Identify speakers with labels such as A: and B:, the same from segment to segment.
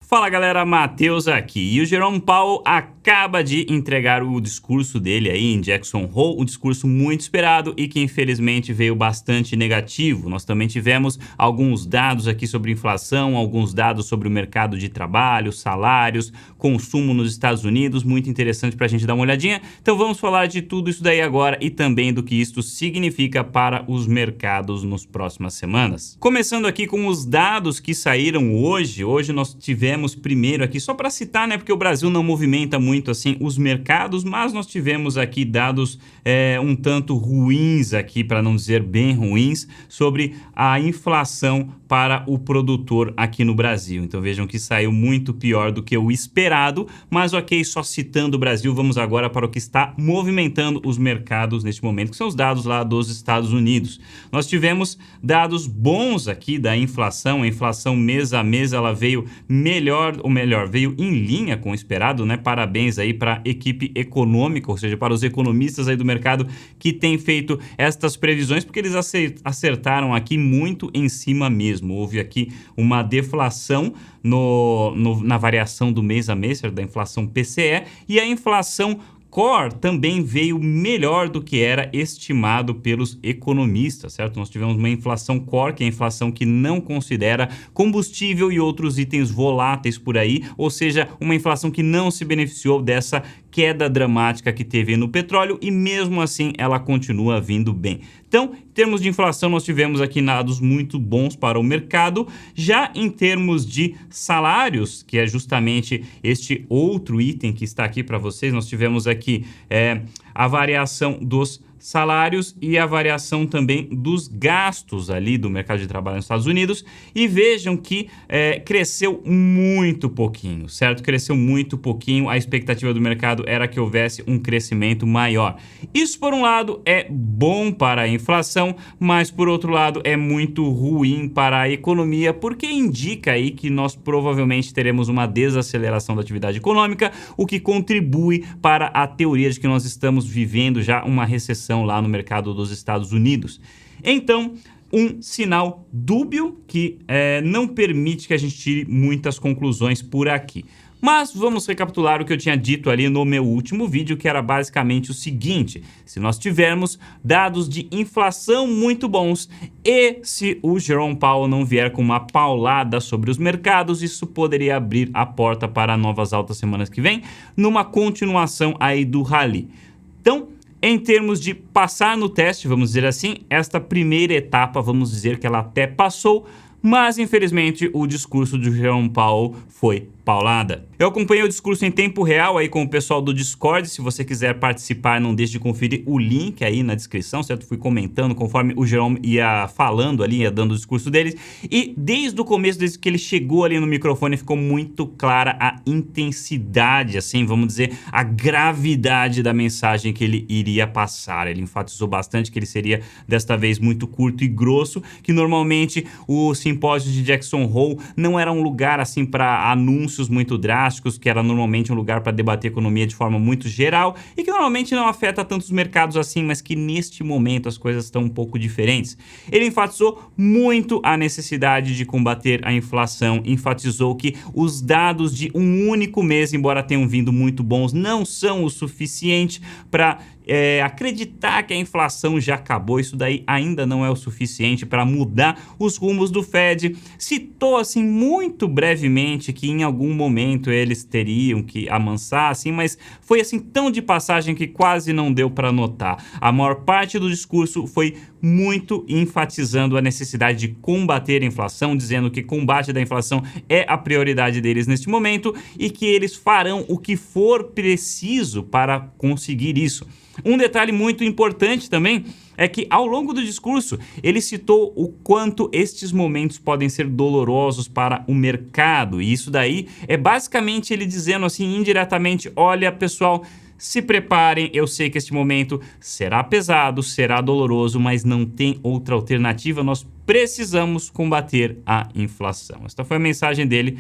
A: Fala galera, Matheus aqui. E o Jerome Powell acaba de entregar o discurso dele aí em Jackson Hole, um discurso muito esperado e que infelizmente veio bastante negativo. Nós também tivemos alguns dados aqui sobre inflação, alguns dados sobre o mercado de trabalho, salários, consumo nos Estados Unidos, muito interessante para a gente dar uma olhadinha. Então vamos falar de tudo isso daí agora e também do que isto significa para os mercados nas próximas semanas. Começando aqui com os dados que saíram hoje. Hoje nós tivemos primeiro aqui, só para citar, né, porque o Brasil não movimenta muito assim os mercados, mas nós tivemos aqui dados um tanto ruins aqui, para não dizer bem ruins, sobre a inflação para o produtor aqui no Brasil. Então vejam que saiu muito pior do que o esperado, mas ok, só citando o Brasil, vamos agora para o que está movimentando os mercados neste momento, que são os dados lá dos Estados Unidos. Nós tivemos dados bons aqui da inflação, a inflação mês a mês ela veio veio em linha com o esperado, né? Parabéns aí para a equipe econômica, ou seja, para os economistas aí do mercado que têm feito estas previsões, porque eles acertaram aqui muito em cima mesmo. Houve aqui uma deflação na variação do mês a mês, da inflação PCE, e a inflação Core também veio melhor do que era estimado pelos economistas, certo? Nós tivemos uma inflação Core, que é a inflação que não considera combustível e outros itens voláteis por aí, ou seja, uma inflação que não se beneficiou dessa queda dramática que teve no petróleo e mesmo assim ela continua vindo bem. Então, em termos de inflação, nós tivemos aqui dados muito bons para o mercado. Já em termos de salários, que é justamente este outro item que está aqui para vocês, nós tivemos aqui a variação dos salários e a variação também dos gastos ali do mercado de trabalho nos Estados Unidos, e vejam que cresceu muito pouquinho, certo? Cresceu muito pouquinho, a expectativa do mercado era que houvesse um crescimento maior. Isso, por um lado, é bom para a inflação, mas, por outro lado, é muito ruim para a economia, porque indica aí que nós provavelmente teremos uma desaceleração da atividade econômica, o que contribui para a teoria de que nós estamos vivendo já uma recessão lá no mercado dos Estados Unidos. Então, um sinal dúbio que não permite que a gente tire muitas conclusões por aqui. Mas vamos recapitular o que eu tinha dito ali no meu último vídeo, que era basicamente o seguinte: se nós tivermos dados de inflação muito bons e se o Jerome Powell não vier com uma paulada sobre os mercados, isso poderia abrir a porta para novas altas semanas que vem, numa continuação aí do rally. Então, em termos de passar no teste, vamos dizer assim, esta primeira etapa, vamos dizer que ela até passou, mas infelizmente o discurso de Jerome Powell foi paulada. Eu acompanhei o discurso em tempo real aí com o pessoal do Discord. Se você quiser participar, não deixe de conferir o link aí na descrição, certo? Fui comentando conforme o Jerome ia falando ali, ia dando o discurso deles. E desde o começo, desde que ele chegou ali no microfone, ficou muito clara a intensidade, assim, vamos dizer, a gravidade da mensagem que ele iria passar. Ele enfatizou bastante que ele seria, desta vez, muito curto e grosso, que normalmente o simpósio de Jackson Hole não era um lugar, assim, para anúncios muito drásticos, que era normalmente um lugar para debater economia de forma muito geral e que normalmente não afeta tantos mercados assim, mas que neste momento as coisas estão um pouco diferentes. Ele enfatizou muito a necessidade de combater a inflação, enfatizou que os dados de um único mês, embora tenham vindo muito bons, não são o suficiente para acreditar que a inflação já acabou. Isso daí ainda não é o suficiente para mudar os rumos do Fed. Citou assim muito brevemente que em algum momento eles teriam que amansar, assim, mas foi assim tão de passagem que quase não deu para notar. A maior parte do discurso foi muito enfatizando a necessidade de combater a inflação, dizendo que combate da inflação é a prioridade deles neste momento e que eles farão o que for preciso para conseguir isso. Um detalhe muito importante também é que ao longo do discurso ele citou o quanto estes momentos podem ser dolorosos para o mercado, e isso daí é basicamente ele dizendo assim indiretamente: olha pessoal, se preparem, eu sei que este momento será pesado, será doloroso, mas não tem outra alternativa, nós precisamos combater a inflação. Esta foi a mensagem dele.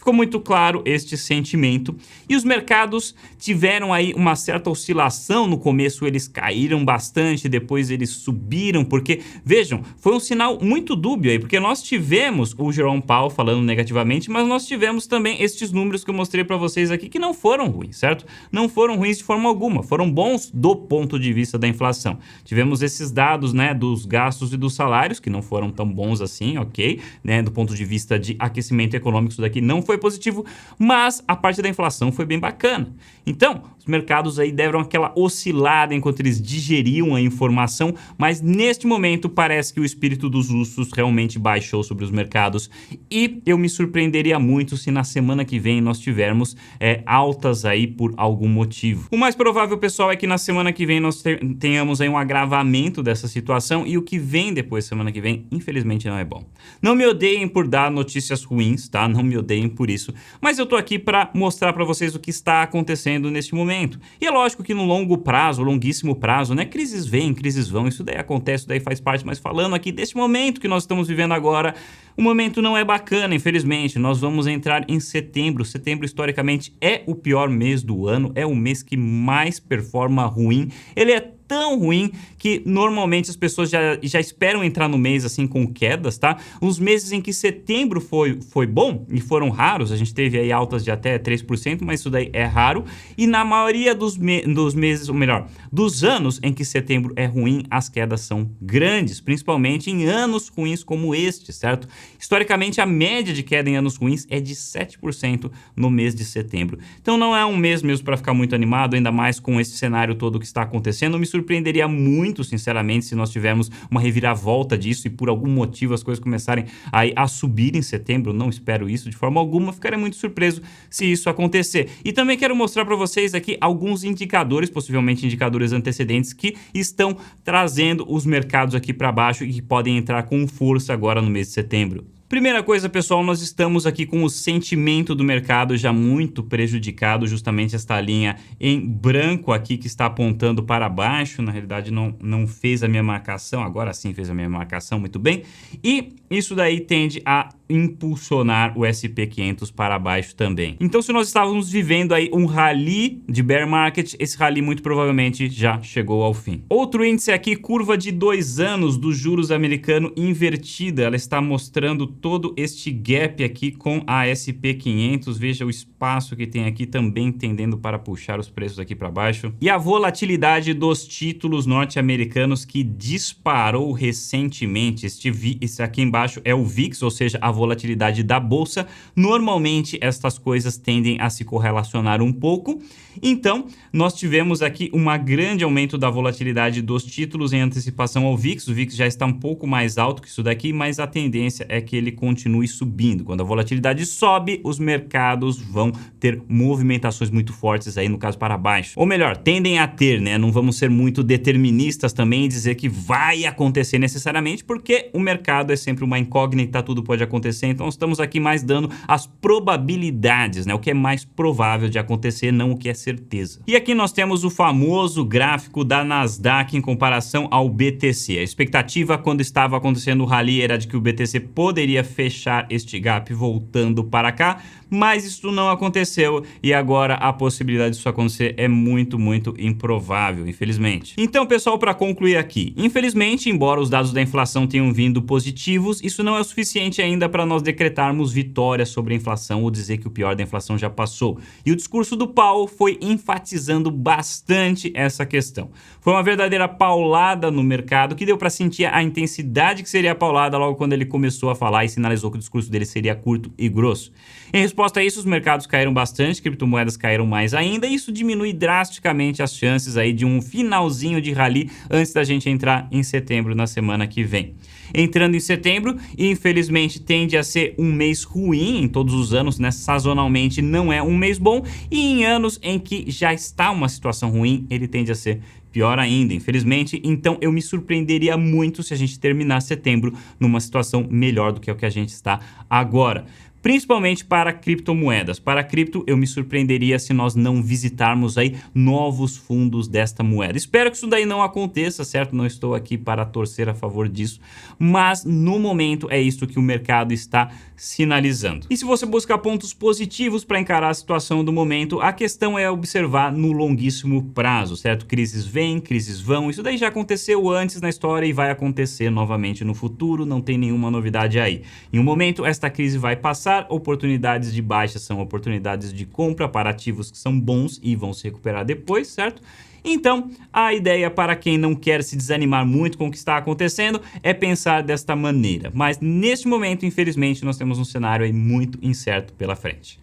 A: Ficou muito claro este sentimento e os mercados tiveram aí uma certa oscilação. No começo eles caíram bastante, depois eles subiram, porque, vejam, foi um sinal muito dúbio aí, porque nós tivemos o Jerome Powell falando negativamente, mas nós tivemos também estes números que eu mostrei para vocês aqui que não foram ruins, certo? Não foram ruins de forma alguma, foram bons do ponto de vista da inflação. Tivemos esses dados, né, dos gastos e dos salários, que não foram tão bons assim, ok? Né, do ponto de vista de aquecimento econômico, isso daqui não foi positivo, mas a parte da inflação foi bem bacana. Então, os mercados aí deram aquela oscilada enquanto eles digeriam a informação, mas neste momento parece que o espírito dos ursos realmente baixou sobre os mercados e eu me surpreenderia muito se na semana que vem nós tivermos altas aí por algum motivo. O mais provável, pessoal, é que na semana que vem nós tenhamos aí um agravamento dessa situação e o que vem depois semana que vem, infelizmente, não é bom. Não me odeiem por dar notícias ruins, tá? Não me odeiem por isso, mas eu tô aqui para mostrar para vocês o que está acontecendo neste momento. E é lógico que no longo prazo, longuíssimo prazo, né? Crises vêm, crises vão, isso daí acontece, isso daí faz parte, mas falando aqui desse momento que nós estamos vivendo agora, o momento não é bacana, infelizmente. Nós vamos entrar em setembro. Setembro, historicamente, é o pior mês do ano, é o mês que mais performa ruim. Ele é tão ruim que normalmente as pessoas já esperam entrar no mês assim com quedas, tá? Os meses em que setembro foi bom e foram raros, a gente teve aí altas de até 3%, mas isso daí é raro. E na maioria dos meses, ou melhor, dos anos em que setembro é ruim, as quedas são grandes, principalmente em anos ruins como este, certo? Historicamente, a média de queda em anos ruins é de 7% no mês de setembro. Então não é um mês mesmo para ficar muito animado, ainda mais com esse cenário todo que está acontecendo. Me surpreenderia muito, sinceramente, se nós tivermos uma reviravolta disso e por algum motivo as coisas começarem a subir em setembro. Não espero isso de forma alguma, ficarei muito surpreso se isso acontecer. E também quero mostrar para vocês aqui alguns indicadores, possivelmente indicadores antecedentes, que estão trazendo os mercados aqui para baixo e que podem entrar com força agora no mês de setembro. Primeira coisa, pessoal, nós estamos aqui com o sentimento do mercado já muito prejudicado, justamente esta linha em branco aqui que está apontando para baixo, na realidade não fez a minha marcação, agora sim fez a minha marcação, muito bem, e isso daí tende a impulsionar o S&P 500 para baixo também. Então, se nós estávamos vivendo aí um rally de bear market, esse rally muito provavelmente já chegou ao fim. Outro índice aqui, curva de 2 anos dos juros americano invertida, ela está mostrando todo este gap aqui com a S&P 500, veja o espaço que tem aqui também tendendo para puxar os preços aqui para baixo. E a volatilidade dos títulos norte-americanos que disparou recentemente, esse aqui embaixo é o VIX, ou seja, a volatilidade da bolsa. Normalmente estas coisas tendem a se correlacionar um pouco. Então, nós tivemos aqui um grande aumento da volatilidade dos títulos em antecipação ao VIX. O VIX já está um pouco mais alto que isso daqui, mas a tendência é que ele continue subindo. Quando a volatilidade sobe, os mercados vão ter movimentações muito fortes aí, no caso, para baixo. Ou melhor, tendem a ter, né? Não vamos ser muito deterministas também e dizer que vai acontecer necessariamente, porque o mercado é sempre uma incógnita, tudo pode acontecer. Então, estamos aqui mais dando as probabilidades, né? O que é mais provável de acontecer, não o que é certeza. E aqui nós temos o famoso gráfico da Nasdaq em comparação ao BTC. A expectativa quando estava acontecendo o rally era de que o BTC poderia fechar este gap voltando para cá, mas isso não aconteceu e agora a possibilidade disso acontecer é muito, muito improvável, infelizmente. Então, pessoal, para concluir aqui, infelizmente, embora os dados da inflação tenham vindo positivos, isso não é o suficiente ainda para nós decretarmos vitória sobre a inflação ou dizer que o pior da inflação já passou. E o discurso do Powell foi enfatizando bastante essa questão. Foi uma verdadeira paulada no mercado que deu para sentir a intensidade que seria a paulada logo quando ele começou a falar e sinalizou que o discurso dele seria curto e grosso. Em resposta a isso, os mercados caíram bastante, criptomoedas caíram mais ainda, e isso diminui drasticamente as chances aí de um finalzinho de rally antes da gente entrar em setembro na semana que vem. Entrando em setembro, infelizmente tende a ser um mês ruim em todos os anos, né? Sazonalmente não é um mês bom, e em anos em que já está uma situação ruim, ele tende a ser pior ainda, infelizmente. Então eu me surpreenderia muito se a gente terminar setembro numa situação melhor do que o que a gente está agora. principalmente para criptomoedas. Para cripto, eu me surpreenderia se nós não visitarmos aí novos fundos desta moeda. Espero que isso daí não aconteça, certo? Não estou aqui para torcer a favor disso, mas no momento é isso que o mercado está sinalizando. E se você buscar pontos positivos para encarar a situação do momento, a questão é observar no longuíssimo prazo, certo? Crises vêm, crises vão, isso daí já aconteceu antes na história e vai acontecer novamente no futuro, não tem nenhuma novidade aí. Em um momento, esta crise vai passar, oportunidades de baixa são oportunidades de compra para ativos que são bons e vão se recuperar depois, certo? Então, a ideia para quem não quer se desanimar muito com o que está acontecendo é pensar desta maneira. Mas neste momento, infelizmente, nós temos um cenário aí muito incerto pela frente.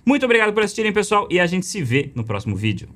A: Muito obrigado por assistirem, pessoal, e a gente se vê no próximo vídeo.